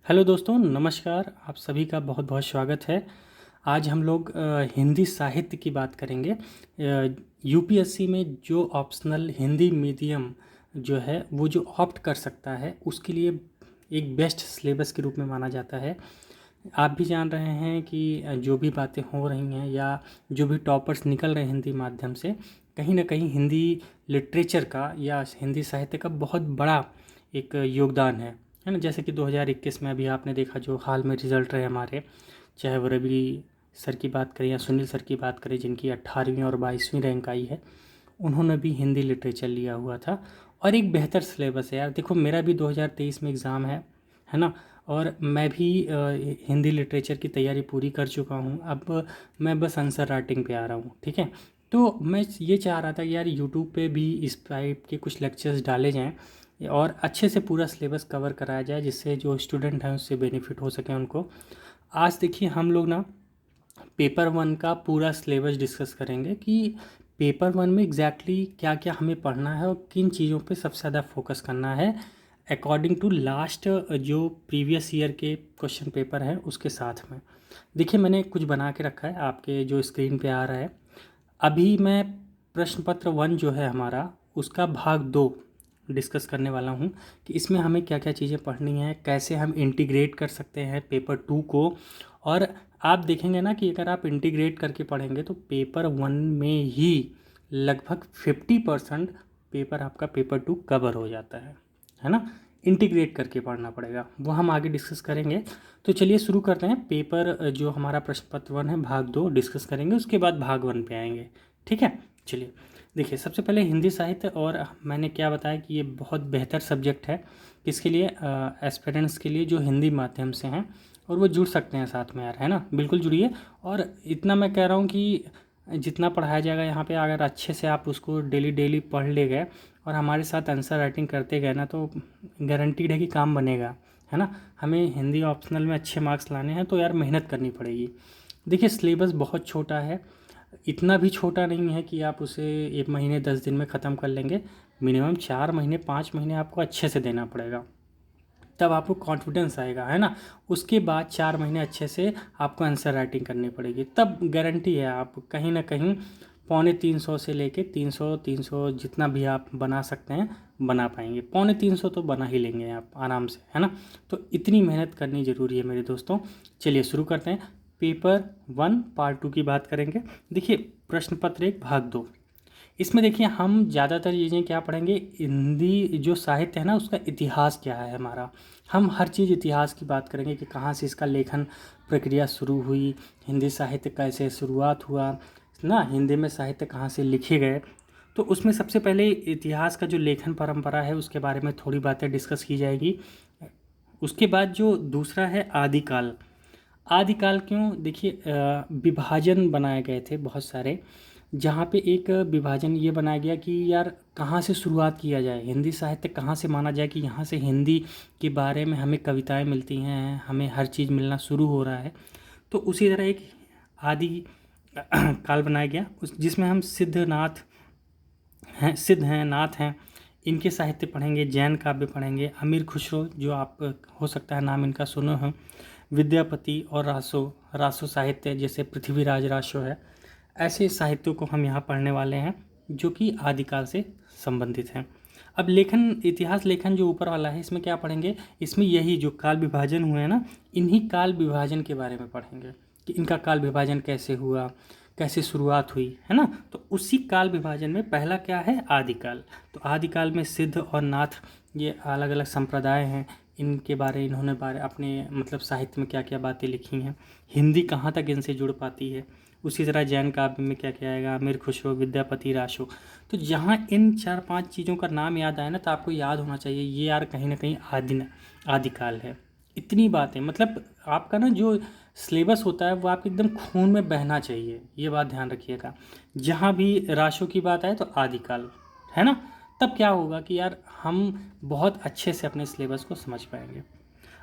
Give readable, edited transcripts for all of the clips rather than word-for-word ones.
Hello दोस्तों, नमस्कार। आप सभी का बहुत बहुत स्वागत है। आज हम लोग हिंदी साहित्य की बात करेंगे। यूपीएससी में जो ऑप्शनल हिंदी मीडियम जो है वो जो ऑप्ट कर सकता है उसके लिए एक बेस्ट सिलेबस के रूप में माना जाता है। आप भी जान रहे हैं कि जो भी बातें हो रही हैं या जो भी टॉपर्स निकल रहे हैं हिंदी माध्यम से, कहीं ना कहीं हिंदी लिटरेचर का या हिंदी साहित्य का बहुत बड़ा एक योगदान है ना। जैसे कि 2021 में अभी आपने देखा जो हाल में रिजल्ट रहे हमारे, चाहे वो रवि सर की बात करें या सुनील सर की बात करें जिनकी 18वीं और 22वीं रैंक आई है, उन्होंने भी हिंदी लिटरेचर लिया हुआ था। और एक बेहतर सिलेबस है यार। देखो, मेरा भी 2023 में एग्ज़ाम है ना। और मैं भी हिंदी लिटरेचर की तैयारी पूरी कर चुका हूँ। अब मैं बस आंसर राइटिंग पे आ रहा हूँ, ठीक है। तो मैं ये चाह रहा था कि यार यूट्यूब पे भी इस टाइप के कुछ लेक्चर्स डाले जाएं और अच्छे से पूरा सिलेबस कवर कराया जाए, जिससे जो स्टूडेंट हैं उससे बेनिफिट हो सके उनको। आज देखिए हम लोग ना पेपर वन का पूरा सिलेबस डिस्कस करेंगे कि पेपर वन में एग्जैक्टली क्या क्या हमें पढ़ना है और किन चीज़ों पे सबसे ज़्यादा फोकस करना है अकॉर्डिंग टू लास्ट जो प्रीवियस ईयर के क्वेश्चन पेपर हैं उसके साथ में। देखिए, मैंने कुछ बना के रखा है, आपके जो स्क्रीन पे आ रहा है। अभी मैं प्रश्न पत्र वन जो है हमारा, उसका भाग 2 डिस्कस करने वाला हूँ कि इसमें हमें क्या क्या चीज़ें पढ़नी है, कैसे हम इंटीग्रेट कर सकते हैं पेपर 2 को। और आप देखेंगे ना कि अगर आप इंटीग्रेट करके पढ़ेंगे तो पेपर वन में ही लगभग 50% पेपर आपका पेपर 2 कवर हो जाता है ना। इंटीग्रेट करके पढ़ना पड़ेगा, वो हम आगे डिस्कस करेंगे। तो चलिए शुरू करते हैं। पेपर जो हमारा प्रश्न पत्र वन है भाग 2 डिस्कस करेंगे, उसके बाद भाग 1 पे आएंगे, ठीक है। चलिए देखिए, सबसे पहले हिंदी साहित्य, और मैंने क्या बताया कि ये बहुत बेहतर सब्जेक्ट है किसके लिए, एस्पिरेंट्स के लिए जो हिंदी माध्यम से हैं और वो जुड़ सकते हैं साथ में यार, है ना। बिल्कुल जुड़िए। और इतना मैं कह रहा हूँ कि जितना पढ़ाया जाएगा यहाँ पे, अगर अच्छे से आप उसको डेली डेली पढ़ ले गए और हमारे साथ आंसर राइटिंग करते गए ना, तो गारंटीड है कि काम बनेगा, है ना। हमें हिंदी ऑप्शनल में अच्छे मार्क्स लाने हैं तो यार मेहनत करनी पड़ेगी। देखिए, सिलेबस बहुत छोटा है, इतना भी छोटा नहीं है कि आप उसे 1 महीने 10 दिन में ख़त्म कर लेंगे। मिनिमम 4 महीने 5 महीने आपको अच्छे से देना पड़ेगा, तब आपको कॉन्फिडेंस आएगा, है ना। उसके बाद 4 महीने अच्छे से आपको आंसर राइटिंग करनी पड़ेगी, तब गारंटी है आप कहीं ना कहीं 250 से लेके 300 जितना भी आप बना सकते हैं बना पाएंगे। 250 तो बना ही लेंगे आप आराम से, है ना। तो इतनी मेहनत करनी ज़रूरी है मेरे दोस्तों। चलिए शुरू करते हैं। पेपर वन पार्ट 2 की बात करेंगे। देखिए, प्रश्न पत्र 1 भाग 2, इसमें देखिए हम ज़्यादातर चीज़ें क्या पढ़ेंगे, हिंदी जो साहित्य है ना उसका इतिहास क्या है हमारा। हम हर चीज़ इतिहास की बात करेंगे कि कहाँ से इसका लेखन प्रक्रिया शुरू हुई, हिंदी साहित्य कैसे शुरुआत हुआ ना, हिंदी में साहित्य कहाँ से लिखे गए। तो उसमें सबसे पहले इतिहास का जो लेखन परंपरा है उसके बारे में थोड़ी बातें डिस्कस की जाएगी। उसके बाद जो दूसरा है आदिकाल। आदिकाल क्यों, देखिए विभाजन बनाए गए थे बहुत सारे, जहाँ पे एक विभाजन ये बनाया गया कि यार कहाँ से शुरुआत किया जाए, हिंदी साहित्य कहाँ से माना जाए कि यहाँ से हिंदी के बारे में हमें कविताएं मिलती हैं, हमें हर चीज़ मिलना शुरू हो रहा है। तो उसी तरह एक आदि काल बनाया गया उस जिसमें हम सिद्धनाथ हैं, सिद्ध हैं, नाथ हैं, इनके साहित्य पढ़ेंगे, जैन काव्य पढ़ेंगे, अमीर खुसरो जो आप हो सकता है नाम इनका सुनो हो, विद्यापति और रासो, रासो साहित्य जैसे पृथ्वीराज रासो है। ऐसे साहित्यों को हम यहाँ पढ़ने वाले हैं जो कि आदिकाल से संबंधित हैं। अब लेखन, इतिहास लेखन जो ऊपर वाला है इसमें क्या पढ़ेंगे, इसमें यही जो काल विभाजन हुए हैं ना, इन्हीं काल विभाजन के बारे में पढ़ेंगे कि इनका काल विभाजन कैसे हुआ, कैसे शुरुआत हुई, है ना। तो उसी काल विभाजन में पहला क्या है, आदिकाल। तो आदिकाल में सिद्ध और नाथ ये अलग अलग संप्रदाय हैं, इनके बारे इन्होंने बारे अपने मतलब साहित्य में क्या क्या बातें लिखी हैं, हिंदी कहाँ तक इनसे जुड़ पाती है। उसी तरह जैन काव्य में क्या क्या आएगा, अमीर खुसरो, विद्यापति, रासो। तो जहाँ इन 4-5 चीज़ों का नाम याद आए ना, तो आपको याद होना चाहिए ये यार कहीं ना कहीं आदिकाल है। इतनी बातें मतलब आपका ना जो सिलेबस होता है वो आपके एकदम खून में बहना चाहिए, ये बात ध्यान रखिएगा। जहाँ भी राशों की बात आए तो आदिकाल, है ना। तब क्या होगा कि यार हम बहुत अच्छे से अपने सिलेबस को समझ पाएंगे।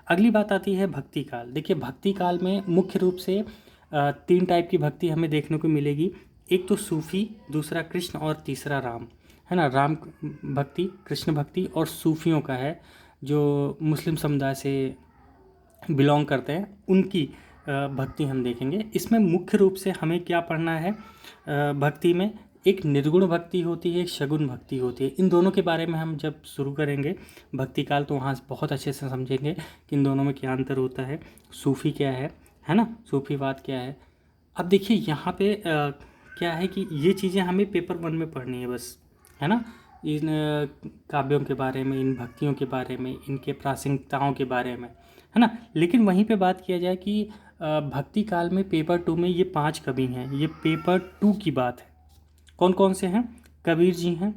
अगली बात आती है भक्ति काल। देखिए, भक्ति काल में मुख्य रूप से 3 टाइप की भक्ति हमें देखने को मिलेगी। एक तो सूफ़ी, दूसरा कृष्ण और तीसरा राम, है ना। राम भक्ति, कृष्ण भक्ति और सूफियों का है जो मुस्लिम समुदाय से बिलोंग करते हैं उनकी भक्ति हम देखेंगे। इसमें मुख्य रूप से हमें क्या पढ़ना है, भक्ति में एक निर्गुण भक्ति होती है, एक सगुण भक्ति होती है। इन दोनों के बारे में हम जब शुरू करेंगे भक्ति काल तो वहाँ बहुत अच्छे से समझेंगे कि इन दोनों में क्या अंतर होता है, सूफ़ी क्या है ना, सूफ़ीवाद क्या है। अब देखिए यहाँ पे क्या है कि ये चीज़ें हमें पेपर 1 में पढ़नी है बस, है ना, इन काव्यों के बारे में, इन भक्तियों के बारे में, इनके प्रासंगिकताओं के बारे में, है ना। लेकिन वहीं पे बात किया जाए कि भक्ति काल में पेपर 2 में ये 5 कवि हैं, ये पेपर 2 की बात है। कौन कौन से हैं? कबीर जी हैं,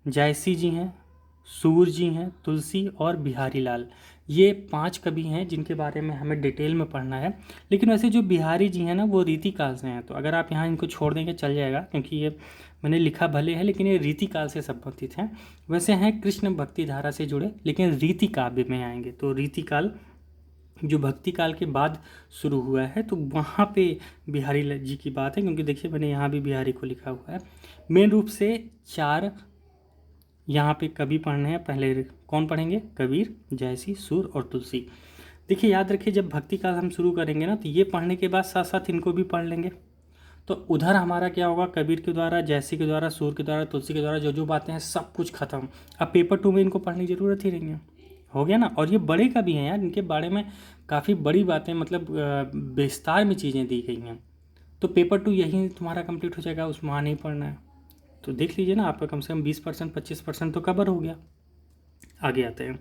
जायसी जी हैं, सूर जी हैं, तुलसी और बिहारी लाल। ये 5 कवि हैं जिनके बारे में हमें डिटेल में पढ़ना है। लेकिन वैसे जो बिहारी जी हैं ना वो रीति काल से हैं, तो अगर आप यहाँ इनको छोड़ देंगे चल जाएगा, क्योंकि ये मैंने लिखा भले है लेकिन ये रीति काल से संबंधित हैं। वैसे हैं कृष्ण भक्ति धारा से जुड़े, लेकिन रीति काव्य में आएंगे। तो रीति काल जो भक्ति काल के बाद शुरू हुआ है, तो वहाँ पे बिहारी जी की बात है, क्योंकि देखिए मैंने यहाँ भी बिहारी को लिखा हुआ है। मेन रूप से 4 यहाँ पे कवि पढ़ने हैं। पहले कौन पढ़ेंगे? कबीर, जयसी, सूर और तुलसी। देखिए याद रखिए, जब भक्ति काल हम शुरू करेंगे ना तो ये पढ़ने के बाद साथ साथ इनको भी पढ़ लेंगे। तो उधर हमारा क्या होगा, कबीर के द्वारा, जयसी के द्वारा, सूर के द्वारा, तुलसी के द्वारा जो जो बातें हैं सब कुछ खत्म। अब पेपर 2 में इनको पढ़ने की ज़रूरत ही नहीं है, हो गया ना। और ये बड़े कवि हैं यार, इनके बारे में काफ़ी बड़ी बातें, मतलब विस्तार में चीज़ें दी गई हैं। तो पेपर 2 यही तुम्हारा कंप्लीट हो जाएगा, उसमें वहाँ नहीं पढ़ना है। तो देख लीजिए ना, आपका कम से कम 20% 25% तो कवर हो गया। आगे आते हैं।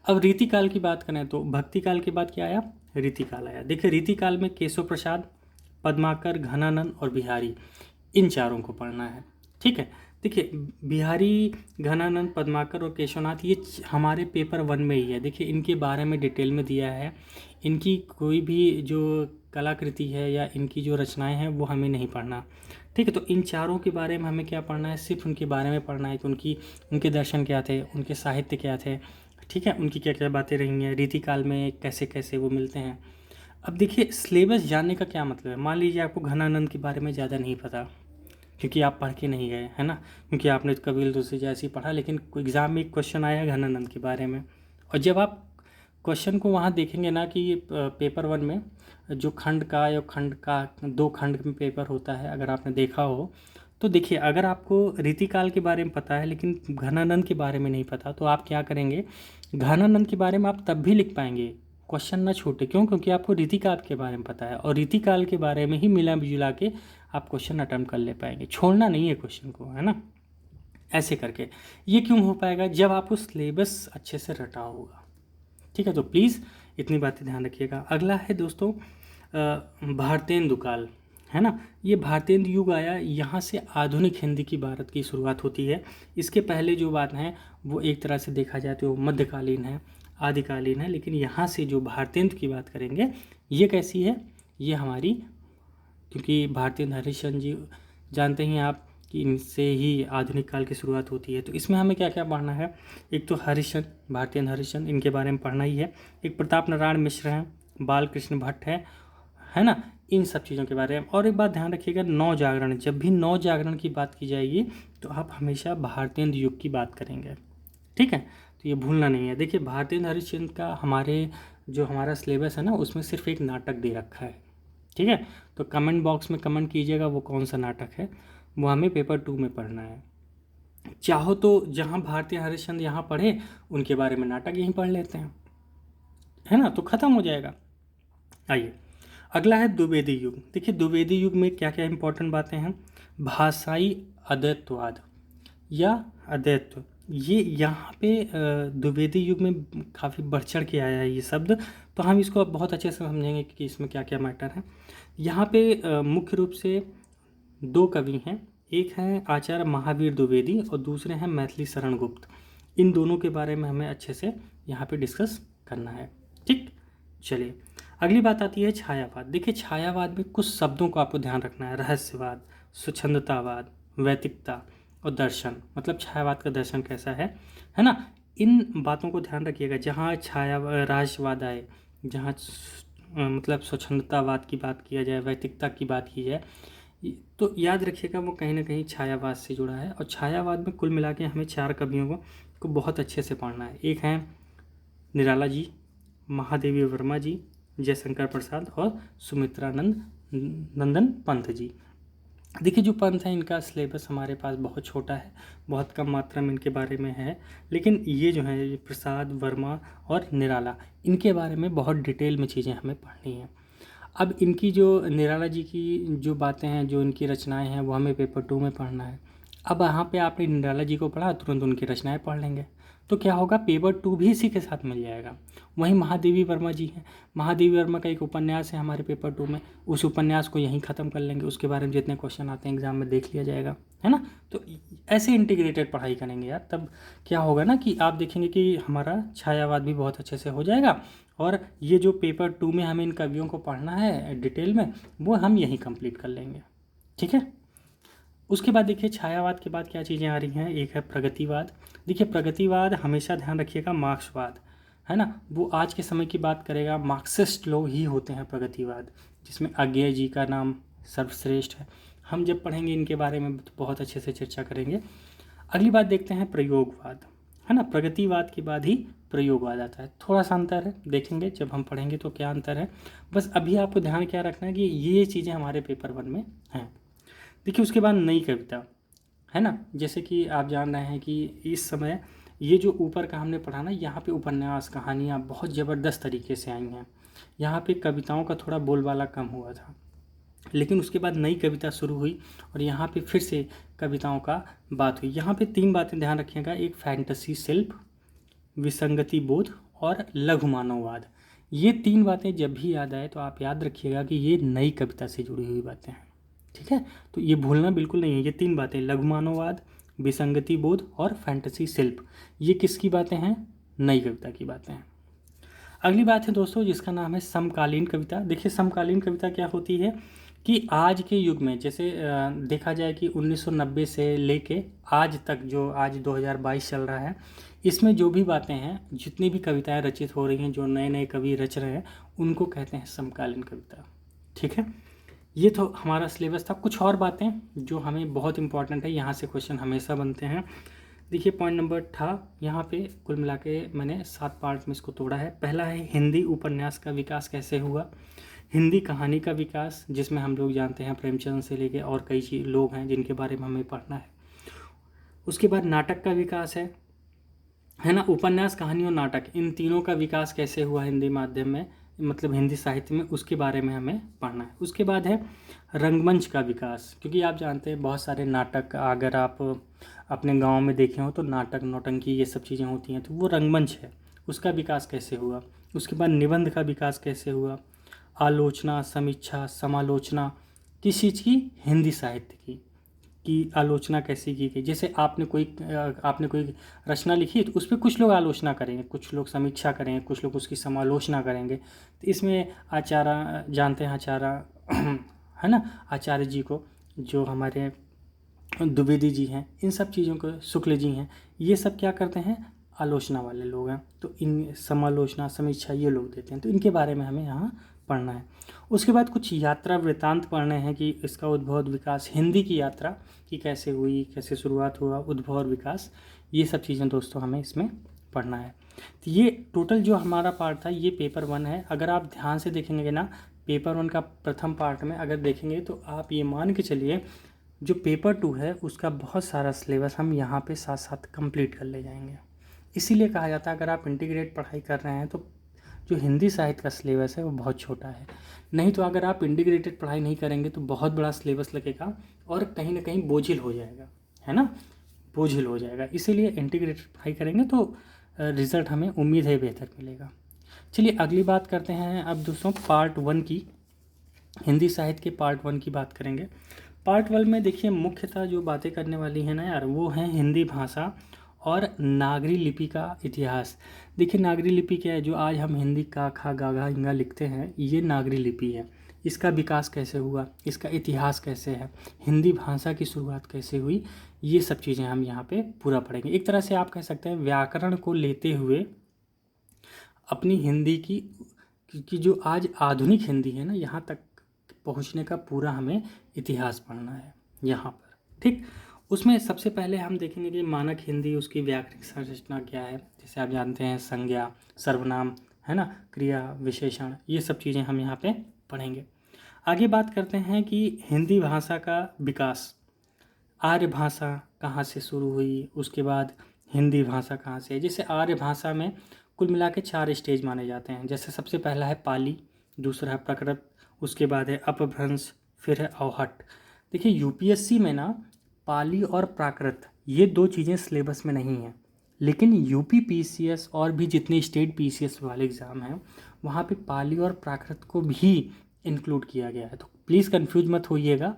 अब रीति काल की बात करें तो भक्ति काल के बाद क्या आया? रीति काल आया। देखिए रीति काल में केशव प्रसाद, पद्माकर, घनानंद और बिहारी, इन चारों को पढ़ना है, ठीक है। देखिए बिहारी, घनानंद, पद्माकर और केशवनाथ ये हमारे पेपर 1 में ही है। देखिए इनके बारे में डिटेल में दिया है। इनकी कोई भी जो कलाकृति है या इनकी जो रचनाएं हैं वो हमें नहीं पढ़ना, ठीक है। तो इन चारों के बारे में हमें क्या पढ़ना है? सिर्फ उनके बारे में पढ़ना है कि उनके दर्शन क्या थे, उनके साहित्य क्या थे, ठीक है, उनकी क्या क्या बातें रही हैं, रीति काल में कैसे कैसे वो मिलते हैं। अब देखिए सिलेबस जानने का क्या मतलब है। मान लीजिए आपको घनानंद के बारे में ज़्यादा नहीं पता, क्योंकि आप पढ़ के नहीं गए, है ना, क्योंकि आपने कबीर तुलसी जैसी पढ़ा, लेकिन एग्ज़ाम में एक क्वेश्चन आया घनानंद के बारे में, और जब आप क्वेश्चन को वहाँ देखेंगे ना कि पेपर 1 में जो खंड का या खंड का 2 खंड में पेपर होता है, अगर आपने देखा हो तो देखिए, अगर आपको रीतिकाल के बारे में पता है लेकिन घनानंद के बारे में नहीं पता, तो आप क्या करेंगे, घनानंद के बारे में आप तब भी लिख पाएंगे, क्वेश्चन ना छूटे। क्यों? क्योंकि आपको रीतिकाल के बारे में पता है, और रीतिकाल के बारे में ही मिला जुला के आप क्वेश्चन अटेम्प्ट कर ले पाएंगे, छोड़ना नहीं है क्वेश्चन को, है ना। ऐसे करके ये क्यों हो पाएगा? जब आपको सिलेबस अच्छे से रटा होगा, ठीक है। तो प्लीज़ इतनी बातें ध्यान रखिएगा। अगला है दोस्तों भारतेंदु काल, है ना। ये भारतेंदु युग आया, यहाँ से आधुनिक हिंदी की भारत की शुरुआत होती है। इसके पहले जो बात हैं वो एक तरह से देखा जाए तो मध्यकालीन है, आदिकालीन है, लेकिन यहाँ से जो भारतेंदु की बात करेंगे ये कैसी है, ये हमारी, क्योंकि भारतेंदु हरिश्चंद्र जी जानते हैं आप कि इनसे ही आधुनिक काल की शुरुआत होती है। तो इसमें हमें क्या क्या पढ़ना है? एक तो हरिश्चंद्र, भारतेंदु हरिश्चंद्र, इनके बारे में पढ़ना ही है। एक प्रताप नारायण मिश्र हैं, बाल कृष्ण भट्ट है ना, इन सब चीज़ों के बारे में। और एक बात ध्यान रखिएगा, नौ जागरण, जब भी नौ जागरण की बात की जाएगी तो आप हमेशा भारतेंदु युग की बात करेंगे, ठीक है। तो ये भूलना नहीं है। देखिए भारतेंदु हरिश्चंद्र का हमारा सिलेबस है ना, उसमें सिर्फ एक नाटक दे रखा है, ठीक है। तो कमेंट बॉक्स में कमेंट कीजिएगा वो कौन सा नाटक है, वो हमें पेपर 2 में पढ़ना है। चाहो तो जहाँ भारतीय हरिश्चंद्र यहाँ पढ़े उनके बारे में नाटक यहीं पढ़ लेते हैं, है ना, तो ख़त्म हो जाएगा। आइए अगला है द्विवेदी युग। देखिए द्विवेदी युग में क्या क्या इंपॉर्टेंट बातें हैं? भाषाई अद्वैतवाद या अद्वैत, ये यहाँ पे द्विवेदी युग में काफ़ी बढ़ चढ़ के आया है ये शब्द, तो हम इसको अब बहुत अच्छे से समझेंगे कि इसमें क्या क्या मैटर है। यहाँ पे मुख्य रूप से 2 कवि हैं, एक हैं आचार्य महावीर द्विवेदी और दूसरे हैं मैथिली शरण गुप्त। इन दोनों के बारे में हमें अच्छे से यहाँ पे डिस्कस करना है, ठीक। चलिए अगली बात आती है छायावाद। देखिए छायावाद में कुछ शब्दों को आपको ध्यान रखना है, रहस्यवाद, स्वच्छंदतावाद, वैतिकता और दर्शन, मतलब छायावाद का दर्शन कैसा है ना। इन बातों को ध्यान रखिएगा। जहाँ रहस्यवाद आए, जहाँ मतलब स्वच्छंदतावाद की बात किया जाए, वैतिकता की बात की जाए, तो याद रखिएगा वो कहीं ना कहीं छायावाद से जुड़ा है। और छायावाद में कुल मिला के हमें 4 कवियों को बहुत अच्छे से पढ़ना है। एक हैं निराला जी, महादेवी वर्मा जी, जयशंकर प्रसाद और सुमित्रा नंदन पंत जी। देखिए जो पंथ है इनका सिलेबस हमारे पास बहुत छोटा है, बहुत कम मात्रा में इनके बारे में है, लेकिन ये जो है प्रसाद, वर्मा और निराला, इनके बारे में बहुत डिटेल में चीज़ें हमें पढ़नी है। अब इनकी जो निराला जी की जो बातें हैं, जो इनकी रचनाएं हैं, वो हमें पेपर 2 में पढ़ना है। अब यहाँ पे आपने निराला जी को पढ़ा, तुरंत उनकी रचनाएं पढ़ लेंगे तो क्या होगा, पेपर 2 भी इसी के साथ मिल जाएगा। वहीं महादेवी वर्मा जी हैं, महादेवी वर्मा का एक उपन्यास है हमारे पेपर 2 में, उस उपन्यास को यहीं ख़त्म कर लेंगे, उसके बारे में जितने क्वेश्चन आते हैं एग्जाम में देख लिया जाएगा, है ना। तो ऐसे इंटीग्रेटेड पढ़ाई करेंगे यार, तब क्या होगा ना कि आप देखेंगे कि हमारा छायावाद भी बहुत अच्छे से हो जाएगा, और ये जो पेपर 2 में हमें इन कवियों को पढ़ना है डिटेल में, वो हम यहीं कंप्लीट कर लेंगे, ठीक है। उसके बाद देखिए छायावाद के बाद क्या चीज़ें आ रही हैं, एक है प्रगतिवाद। देखिए प्रगतिवाद हमेशा ध्यान रखिएगा मार्क्सवाद, है ना, वो आज के समय की बात करेगा, मार्क्सिस्ट लोग ही होते हैं प्रगतिवाद, जिसमें अज्ञेय जी का नाम सर्वश्रेष्ठ है। हम जब पढ़ेंगे इनके बारे में तो बहुत अच्छे से चर्चा करेंगे। अगली बात देखते हैं प्रयोगवाद, है ना, प्रगतिवाद के बाद ही प्रयोगवाद आता है। थोड़ा सा अंतर है, देखेंगे जब हम पढ़ेंगे तो क्या अंतर है। बस अभी आपको ध्यान क्या रखना है कि ये चीज़ें हमारे पेपर 1 में हैं। देखिए उसके बाद नई कविता, है ना, जैसे कि आप जान रहे हैं कि इस समय ये जो ऊपर का हमने पढ़ा ना, यहाँ पे उपन्यास कहानियाँ बहुत ज़बरदस्त तरीके से आई हैं। यहाँ पे कविताओं का थोड़ा बोलबाला कम हुआ था, लेकिन उसके बाद नई कविता शुरू हुई और यहाँ पे फिर से कविताओं का बात हुई। यहाँ पे 3 बातें ध्यान रखिएगा, एक फैंटेसी शिल्प, विसंगति बोध और लघु मानववाद। ये 3 बातें जब भी याद आए तो आप याद रखिएगा कि ये नई कविता से जुड़ी हुई बातें हैं, ठीक है। तो ये भूलना बिल्कुल नहीं है, ये 3 बातें, लघु मानववाद, विसंगति बोध और फैंटेसी शिल्प, ये किसकी बातें हैं, नई कविता की बातें हैं। अगली बात है दोस्तों जिसका नाम है समकालीन कविता। देखिए समकालीन कविता क्या होती है कि आज के युग में, जैसे देखा जाए कि 1990 से लेके आज तक, जो आज 2022 चल रहा है, इसमें जो भी बातें हैं, जितनी भी कविताएं रचित हो रही हैं, जो नए नए कवि रच रहे हैं, उनको कहते हैं समकालीन कविता, ठीक है। ये तो हमारा सिलेबस था। कुछ और बातें जो हमें बहुत इंपॉर्टेंट है, यहाँ से क्वेश्चन हमेशा बनते हैं। देखिए पॉइंट नंबर था यहाँ पे, कुल मिला के मैंने 7 पार्ट में इसको तोड़ा है। पहला है हिंदी उपन्यास का विकास कैसे हुआ, हिंदी कहानी का विकास, जिसमें हम लोग जानते हैं प्रेमचंद से लेके और कई लोग हैं जिनके बारे में हमें पढ़ना है। उसके बाद नाटक का विकास है ना, उपन्यास, कहानी और नाटक, इन तीनों का विकास कैसे हुआ हिंदी माध्यम में, मतलब हिंदी साहित्य में, उसके बारे में हमें पढ़ना है। उसके बाद है रंगमंच का विकास, क्योंकि आप जानते हैं बहुत सारे नाटक, अगर आप अपने गांव में देखे हो तो नाटक, नौटंकी, ये सब चीज़ें होती हैं, तो वो रंगमंच है, उसका विकास कैसे हुआ। उसके बाद निबंध का विकास कैसे हुआ, आलोचना, समीक्षा, समालोचना, किस चीज़ की, हिंदी साहित्य की आलोचना कैसी की गई। जैसे आपने कोई रचना लिखी तो उस पर कुछ लोग आलोचना करेंगे, कुछ लोग समीक्षा करेंगे, कुछ लोग उसकी समालोचना करेंगे। तो इसमें आचार्य, जानते हैं आचार्य है ना, आचार्य जी को, जो हमारे द्विवेदी जी हैं, इन सब चीज़ों को, शुक्ल जी हैं, ये सब क्या करते हैं, आलोचना वाले लोग हैं। तो इन समालोचना, समीक्षा ये लोग देते हैं, तो इनके बारे में हमें यहाँ पढ़ना है। उसके बाद कुछ यात्रा वृत्तांत पढ़ने हैं कि इसका उद्भव और विकास, हिंदी की यात्रा कि कैसे हुई, कैसे शुरुआत हुआ, उद्भव और विकास, ये सब चीज़ें दोस्तों हमें इसमें पढ़ना है। तो ये टोटल जो हमारा पार्ट था ये पेपर 1 है। अगर आप ध्यान से देखेंगे ना, पेपर 1 का प्रथम पार्ट में अगर देखेंगे तो आप ये मान के चलिए जो पेपर 2 है उसका बहुत सारा सिलेबस हम यहाँ पे साथ साथ कंप्लीट कर ले जाएंगे। इसीलिए कहा जाता है अगर आप इंटीग्रेट पढ़ाई कर रहे हैं तो जो हिंदी साहित्य का सिलेबस है वो बहुत छोटा है, नहीं तो अगर आप इंटीग्रेटेड पढ़ाई नहीं करेंगे तो बहुत बड़ा सिलेबस लगेगा और कहीं ना कहीं बोझिल हो जाएगा, है ना, बोझिल हो जाएगा। इसीलिए इंटीग्रेटेड पढ़ाई करेंगे तो रिज़ल्ट हमें उम्मीद है बेहतर मिलेगा। चलिए अगली बात करते हैं अब दोस्तों पार्ट 1 की, हिंदी साहित्य के पार्ट 1 की बात करेंगे। पार्ट 1 में देखिए मुख्यतः जो बातें करने वाली हैं ना यार, वो हैं हिंदी भाषा और नागरी लिपि का इतिहास। देखिए नागरी लिपि क्या है, जो आज हम हिंदी का, खा, गा, घा, इंगा लिखते हैं, ये नागरी लिपि है। इसका विकास कैसे हुआ, इसका इतिहास कैसे है, हिंदी भाषा की शुरुआत कैसे हुई, ये सब चीज़ें हम यहाँ पे पूरा पढ़ेंगे। एक तरह से आप कह सकते हैं व्याकरण को लेते हुए अपनी हिंदी की जो आज आधुनिक हिंदी है ना, यहाँ तक पहुँचने का पूरा हमें इतिहास पढ़ना है यहाँ पर, ठीक। उसमें सबसे पहले हम देखेंगे कि मानक हिंदी, उसकी व्याकरणिक संरचना क्या है। जैसे आप जानते हैं संज्ञा, सर्वनाम, है ना, क्रिया विशेषण, ये सब चीज़ें हम यहाँ पे पढ़ेंगे। आगे बात करते हैं कि हिंदी भाषा का विकास, आर्य भाषा कहाँ से शुरू हुई, उसके बाद हिंदी भाषा कहाँ से है। जैसे आर्य भाषा में कुल मिला के 4 स्टेज माने जाते हैं। जैसे सबसे पहला है पाली, दूसरा है प्राकृत, उसके बाद है अपभ्रंश, फिर है अवहट। देखिए यूपीएससी में ना पाली और प्राकृत ये 2 चीज़ें सिलेबस में नहीं हैं, लेकिन यूपी पीसीएस और भी जितने स्टेट पीसीएस वाले एग्ज़ाम हैं वहाँ पे पाली और प्राकृत को भी इंक्लूड किया गया है। तो प्लीज़ कंफ्यूज मत होइएगा,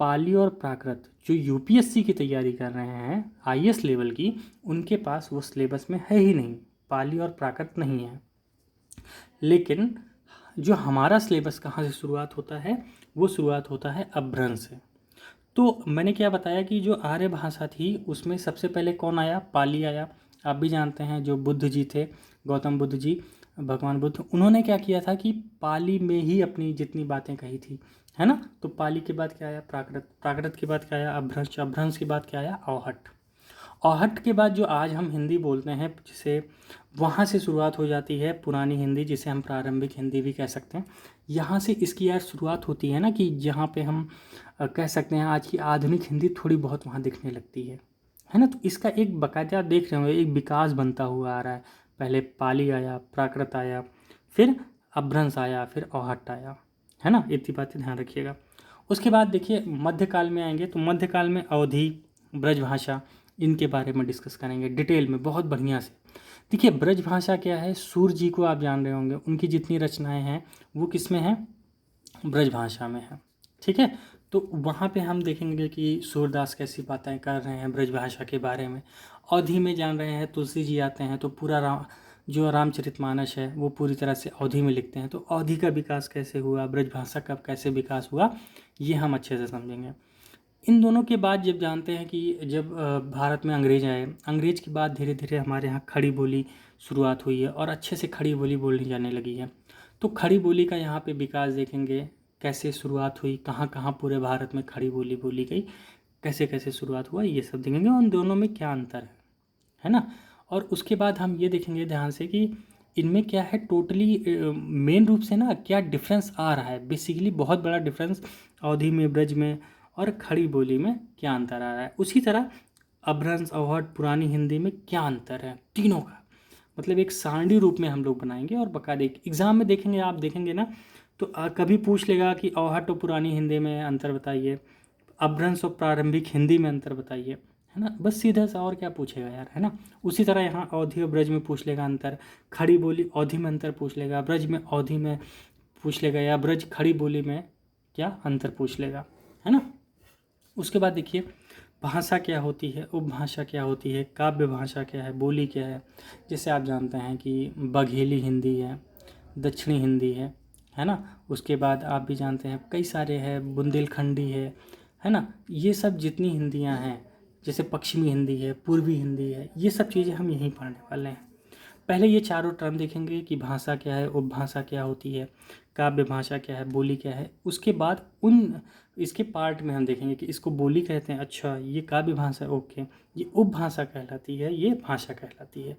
पाली और प्राकृत जो यूपीएससी की तैयारी कर रहे हैं आईएएस लेवल की, उनके पास वो सिलेबस में है ही नहीं, पाली और प्राकृत नहीं है। लेकिन जो हमारा सिलेबस कहाँ से शुरुआत होता है, वो शुरुआत होता है अपभ्रंश से। तो मैंने क्या बताया कि जो आर्य भाषा थी उसमें सबसे पहले कौन आया, पाली आया। आप भी जानते हैं जो बुद्ध जी थे, गौतम बुद्ध जी, भगवान बुद्ध, उन्होंने क्या किया था कि पाली में ही अपनी जितनी बातें कही थी, है ना। तो पाली के बाद क्या आया, प्राकृत, प्राकृत के बाद क्या आया, अपभ्रंश, अपभ्रंश के बाद क्या आया, अवहट। अवहट के बाद जो आज हम हिंदी बोलते हैं, जिसे वहाँ से शुरुआत हो जाती है पुरानी हिंदी, जिसे हम प्रारंभिक हिंदी भी कह सकते हैं। यहाँ से इसकी यार शुरुआत होती है ना, कि जहाँ पे हम कह सकते हैं आज की आधुनिक हिंदी थोड़ी बहुत वहाँ दिखने लगती है ना। तो इसका एक बाकायदा आप देख रहे हो एक विकास बनता हुआ आ रहा है। पहले पाली आया, प्राकृत आया, फिर अपभ्रंश आया, फिर अवहट आया, है ना। इतनी बातें ध्यान रखिएगा। उसके बाद देखिए मध्यकाल में आएंगे, तो मध्यकाल में अवधी, ब्रजभाषा, इनके बारे में डिस्कस करेंगे डिटेल में बहुत बढ़िया से। देखिए ब्रजभाषा क्या है, सूर्य जी को आप जान रहे होंगे, उनकी जितनी रचनाएं हैं वो किस में हैं, ब्रजभाषा में है। ठीक है, तो वहाँ पे हम देखेंगे कि सूरदास कैसी बातें कर रहे हैं ब्रजभाषा के बारे में। अवधी में जान रहे हैं तुलसी जी आते हैं, तो पूरा जो रामचरितमानस है वो पूरी तरह से अवधी में लिखते हैं। तो अवधी का विकास कैसे हुआ, ब्रजभाषा का कैसे विकास हुआ, ये हम अच्छे से समझेंगे। इन दोनों के बाद जब जानते हैं कि जब भारत में अंग्रेज आए, अंग्रेज के बाद धीरे धीरे हमारे यहाँ खड़ी बोली शुरुआत हुई है और अच्छे से खड़ी बोली बोलनी जाने लगी है। तो खड़ी बोली का यहाँ पे विकास देखेंगे, कैसे शुरुआत हुई, कहाँ कहाँ पूरे भारत में खड़ी बोली बोली गई, कैसे कैसे शुरुआत हुआ, ये सब देखेंगे, उन दोनों में क्या अंतर है ना। और उसके बाद हम ये देखेंगे ध्यान से कि इनमें क्या है टोटली मेन रूप से ना क्या डिफरेंस आ रहा है। बेसिकली बहुत बड़ा डिफरेंस अवधी में, ब्रज में और खड़ी बोली में क्या अंतर आ रहा है। उसी तरह अपभ्रंश, अवहट, पुरानी हिंदी में क्या अंतर है, तीनों का मतलब एक सारणी रूप में हम लोग बनाएंगे और बकायदे एग्जाम में देखेंगे। आप देखेंगे ना तो कभी पूछ लेगा कि अवहट और पुरानी हिंदी में अंतर बताइए, अपभ्रंश और प्रारंभिक हिंदी में अंतर बताइए, है ना। बस सीधा सा और क्या पूछेगा यार, है ना। उसी तरह यहाँ अवधी और ब्रज में पूछ लेगा अंतर, खड़ी बोली अवधी में अंतर पूछ लेगा, ब्रज में अवधी में पूछ लेगा, या ब्रज खड़ी बोली में क्या अंतर पूछ लेगा, है ना। उसके बाद देखिए भाषा क्या होती है, उपभाषा क्या होती है, काव्य भाषा क्या है, बोली क्या है। जैसे आप जानते हैं कि बघेली हिंदी है, दक्षिणी हिंदी है ना। उसके बाद आप भी जानते हैं कई सारे हैं, बुंदेलखंडी है ना। ये सब जितनी हिंदियां हैं, जैसे पश्चिमी हिंदी है, पूर्वी हिंदी है, ये सब चीज़ें हम यहीं पढ़ने वाले हैं। पहले ये चारों टर्म देखेंगे कि भाषा क्या है, उपभाषा क्या होती है, काव्य भाषा क्या है, बोली क्या है। उसके बाद उन इसके पार्ट में हम देखेंगे कि इसको बोली कहते हैं, अच्छा ये काव्य भाषा, ओके ये उपभाषा कहलाती है, ये भाषा कहलाती है।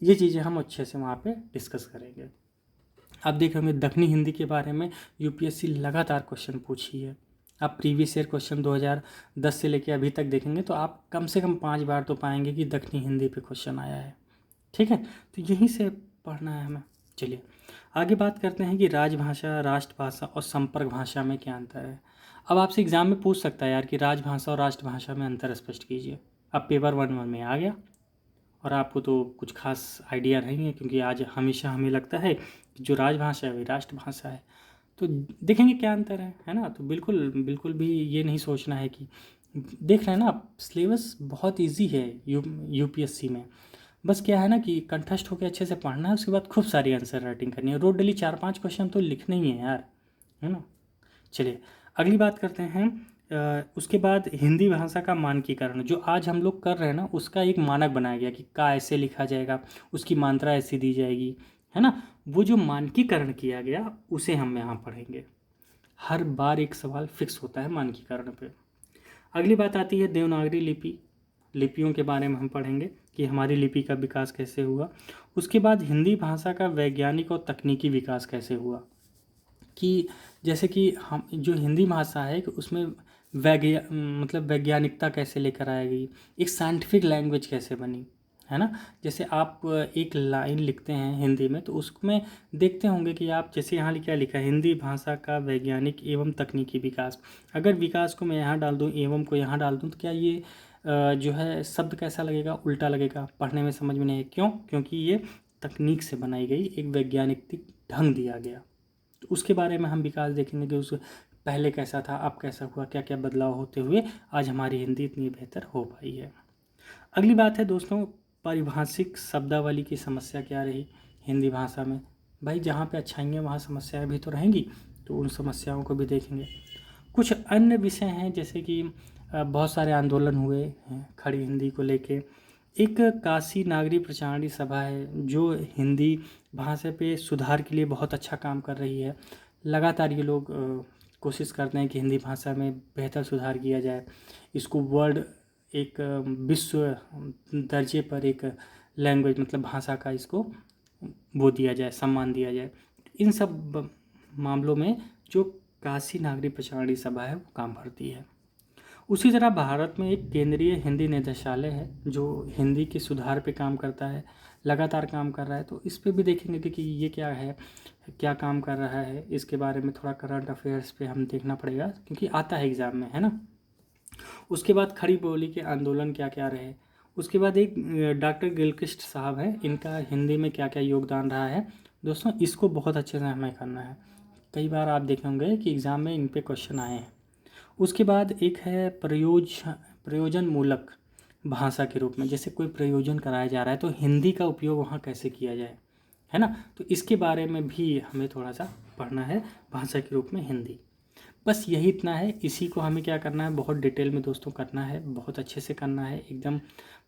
ये चीज़ें हम अच्छे से वहाँ पे डिस्कस करेंगे। आप देख रहे होंगे दक्षिणी हिंदी के बारे में यूपीएससी लगातार क्वेश्चन पूछी है। आप प्रीवियस ईयर क्वेश्चन 2010 से लेकर अभी तक देखेंगे तो आप कम से कम 5 बार तो पाएंगे कि दक्षिणी हिंदी पे क्वेश्चन आया है। ठीक है, तो यहीं से पढ़ना है हमें। चलिए आगे बात करते हैं कि राजभाषा, राष्ट्रभाषा और संपर्क भाषा में क्या अंतर है। अब आपसे एग्जाम में पूछ सकता है यार कि राजभाषा और राष्ट्रभाषा में अंतर स्पष्ट कीजिए। अब पेपर 1 में आ गया और आपको तो कुछ खास आइडिया नहीं है, क्योंकि आज हमेशा हमें लगता है कि जो राजभाषा है वही राष्ट्रभाषा है। तो देखेंगे क्या अंतर है ना। तो बिल्कुल बिल्कुल भी ये नहीं सोचना है कि, देख रहे हैं ना आप सिलेबस बहुत इजी है यूपीएससी में। बस क्या है ना कि कंठस्थ होकर अच्छे से पढ़ना है, उसके बाद खूब सारी आंसर राइटिंग करनी है, रोज डेली 4-5 क्वेश्चन तो लिखने ही है यार, है ना। चलिए अगली बात करते हैं। उसके बाद हिंदी भाषा का मानकीकरण जो आज हम लोग कर रहे हैं ना, उसका एक मानक बनाया गया कि का ऐसे लिखा जाएगा, उसकी मात्रा ऐसी दी जाएगी, है ना। वो जो मानकीकरण किया गया उसे हम यहाँ पढ़ेंगे। हर बार एक सवाल फिक्स होता है मानकीकरण पे। अगली बात आती है देवनागरी लिपि, लिपियों के बारे में हम पढ़ेंगे कि हमारी लिपि का विकास कैसे हुआ। उसके बाद हिंदी भाषा का वैज्ञानिक और तकनीकी विकास कैसे हुआ, कि जैसे कि हम जो हिंदी भाषा है कि उसमें मतलब वैज्ञानिकता कैसे लेकर आया गई, एक साइंटिफिक लैंग्वेज कैसे बनी, है ना। जैसे आप एक लाइन लिखते हैं हिंदी में तो उसमें देखते होंगे कि आप जैसे यहाँ क्या लिखा है, हिंदी भाषा का वैज्ञानिक एवं तकनीकी विकास। अगर विकास को मैं यहाँ डाल दूँ, एवं को यहाँ डाल दूँ, तो क्या ये जो है शब्द कैसा लगेगा, उल्टा लगेगा, पढ़ने में समझ में नहीं। क्यों? क्योंकि ये तकनीक से बनाई गई, एक वैज्ञानिक ढंग दिया गया। तो उसके बारे में हम विकास देखेंगे कि उस पहले कैसा था, अब कैसा हुआ, क्या क्या बदलाव होते हुए आज हमारी हिंदी इतनी बेहतर हो पाई है। अगली बात है दोस्तों, पारिभाषिक शब्दावली की समस्या क्या रही हिंदी भाषा में। भाई जहाँ पे अच्छाइयाँ वहाँ समस्याएं भी तो रहेंगी, तो उन समस्याओं को भी देखेंगे। कुछ अन्य विषय हैं जैसे कि बहुत सारे आंदोलन हुए हैं खड़ी हिंदी को लेके। एक काशी नागरी प्रचारणी सभा है जो हिंदी भाषा पे सुधार के लिए बहुत अच्छा काम कर रही है। लगातार ये लोग कोशिश करते हैं कि हिंदी भाषा में बेहतर सुधार किया जाए, इसको वर्ल्ड एक विश्व दर्जे पर एक लैंग्वेज मतलब भाषा का इसको वो दिया जाए, सम्मान दिया जाए। इन सब मामलों में जो काशी नागरी प्रचारणी सभा है वो काम करती है। उसी तरह भारत में एक केंद्रीय हिंदी निदेशालय है जो हिंदी के सुधार पे काम करता है, लगातार काम कर रहा है। तो इस पे भी देखेंगे कि ये क्या है, क्या काम कर रहा है, इसके बारे में थोड़ा करंट अफेयर्स पे हम देखना पड़ेगा क्योंकि आता है एग्ज़ाम में, है ना। उसके बाद खड़ी बोली के आंदोलन क्या क्या रहे। उसके बाद एक डॉक्टर गिलक्रिस्ट साहब हैं, इनका हिंदी में क्या क्या योगदान रहा है दोस्तों, इसको बहुत अच्छे से हमें करना है। कई बार आप देखे होंगे कि एग्ज़ाम में इन पे क्वेश्चन आए हैं। उसके बाद एक है प्रयोजन मूलक भाषा के रूप में, जैसे कोई प्रयोजन कराया जा रहा है तो हिंदी का उपयोग वहाँ कैसे किया जाए, है ना। तो इसके बारे में भी हमें थोड़ा सा पढ़ना है, भाषा के रूप में हिंदी। बस यही इतना है। इसी को हमें क्या करना है, बहुत डिटेल में दोस्तों करना है, बहुत अच्छे से करना है, एकदम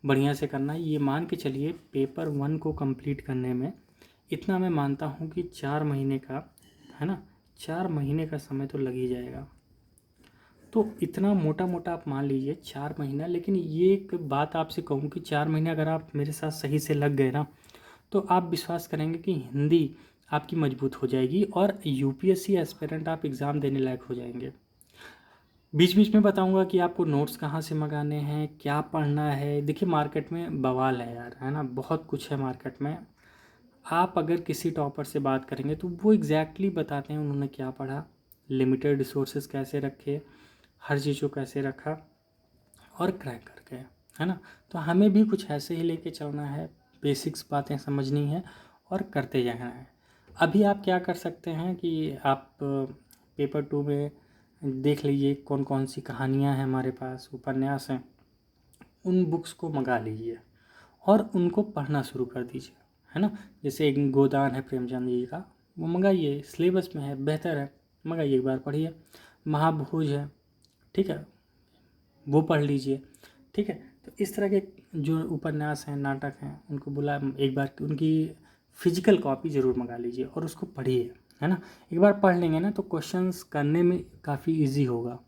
बढ़िया से करना है। ये मान के चलिए पेपर 1 को कंप्लीट करने में इतना मैं मानता हूँ कि 4 महीने का, है ना, 4 महीने का समय तो लग ही जाएगा। तो इतना मोटा मोटा आप मान लीजिए 4 महीना। लेकिन ये एक बात आपसे कहूँ कि 4 महीने अगर आप मेरे साथ सही से लग गए ना, तो आप विश्वास करेंगे कि हिंदी आपकी मजबूत हो जाएगी और यूपीएससी एस्पिरेंट आप एग्ज़ाम देने लायक हो जाएंगे। बीच बीच में बताऊंगा कि आपको नोट्स कहाँ से मंगाने हैं, क्या पढ़ना है। देखिए मार्केट में बवाल है यार, है ना, बहुत कुछ है मार्केट में। आप अगर किसी टॉपर से बात करेंगे तो वो एग्जैक्टली बताते हैं उन्होंने क्या पढ़ा, लिमिटेड रिसोर्सेज कैसे रखे, हर चीज़ को कैसे रखा और क्रैक कर गए, है ना। तो हमें भी कुछ ऐसे ही लेके चलना है, बेसिक्स बातें समझनी है और करते जाना है। अभी आप क्या कर सकते हैं कि आप पेपर 2 में देख लीजिए कौन कौन सी कहानियाँ हैं हमारे पास, उपन्यास हैं, उन बुक्स को मंगा लीजिए और उनको पढ़ना शुरू कर दीजिए, है ना। जैसे एक गोदान है प्रेमचंद जी का, वो मंगाइए, सिलेबस में है, बेहतर है, मंगाइए, एक बार पढ़िए। महाभोज है, ठीक है, वो पढ़ लीजिए, ठीक है। तो इस तरह के जो उपन्यास हैं, नाटक हैं, उनको बुला एक बार उनकी फिजिकल कॉपी ज़रूर मंगा लीजिए और उसको पढ़िए, है ना। एक बार पढ़ लेंगे ना तो क्वेश्चंस करने में काफ़ी इजी होगा,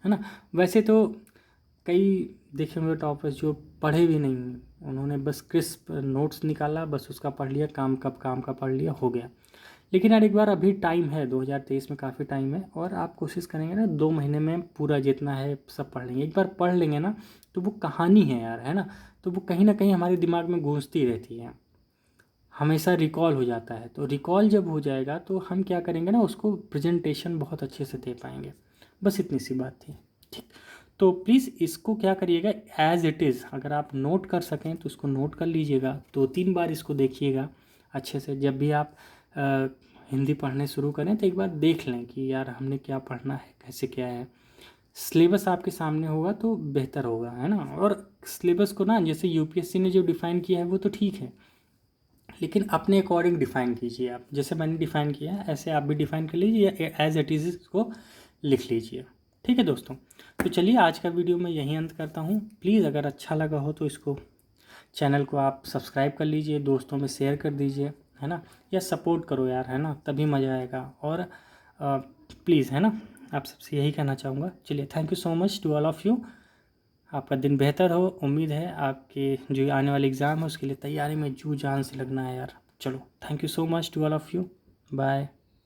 है ना। वैसे तो कई देखे हुए टॉपर्स जो पढ़े भी नहीं, उन्होंने बस क्रिस्प नोट्स निकाला, बस उसका पढ़ लिया, काम का पढ़ लिया, हो गया। लेकिन यार एक बार अभी टाइम है, 2023 में काफ़ी टाइम है और आप कोशिश करेंगे ना 2 महीने में पूरा जितना है सब पढ़ लेंगे। एक बार पढ़ लेंगे ना तो वो कहानी है यार, है ना, तो वो कहीं ना कहीं हमारे दिमाग में गूंजती रहती है, हमेशा रिकॉल हो जाता है। तो रिकॉल जब हो जाएगा तो हम क्या करेंगे ना, उसको प्रेजेंटेशन बहुत अच्छे से दे पाएंगे। बस इतनी सी बात थी, ठीक। तो प्लीज़ इसको क्या करिएगा, एज इट इज़ अगर आप नोट कर सकें तो इसको नोट कर लीजिएगा, 2-3 बार इसको देखिएगा अच्छे से। जब भी आप हिंदी पढ़ने शुरू करें तो एक बार देख लें कि यार हमने क्या पढ़ना है, कैसे क्या है। सिलेबस आपके सामने होगा तो बेहतर होगा, है ना। और सिलेबस को ना जैसे यूपीएससी ने जो डिफ़ाइन किया है वो तो ठीक है, लेकिन अपने अकॉर्डिंग डिफ़ाइन कीजिए आप। जैसे मैंने डिफ़ाइन किया है ऐसे आप भी डिफ़ाइन कर लीजिए या एज इट इज़ इसको लिख लीजिए, ठीक है दोस्तों। तो चलिए आज का वीडियो मैं यहीं अंत करता हूँ। प्लीज़ अगर अच्छा लगा हो तो इसको चैनल को आप सब्सक्राइब कर लीजिए, दोस्तों में शेयर कर दीजिए, है ना, या सपोर्ट करो यार, है ना, तभी मज़ा आएगा। और प्लीज़, है ना, आप सबसे यही कहना चाहूँगा। चलिए, thank you so much to all of you. आपका दिन बेहतर हो। उम्मीद है आपके जो आने वाले एग्ज़ाम है उसके लिए तैयारी में जी जान से लगना है यार। चलो, thank you so much to all of you. Bye.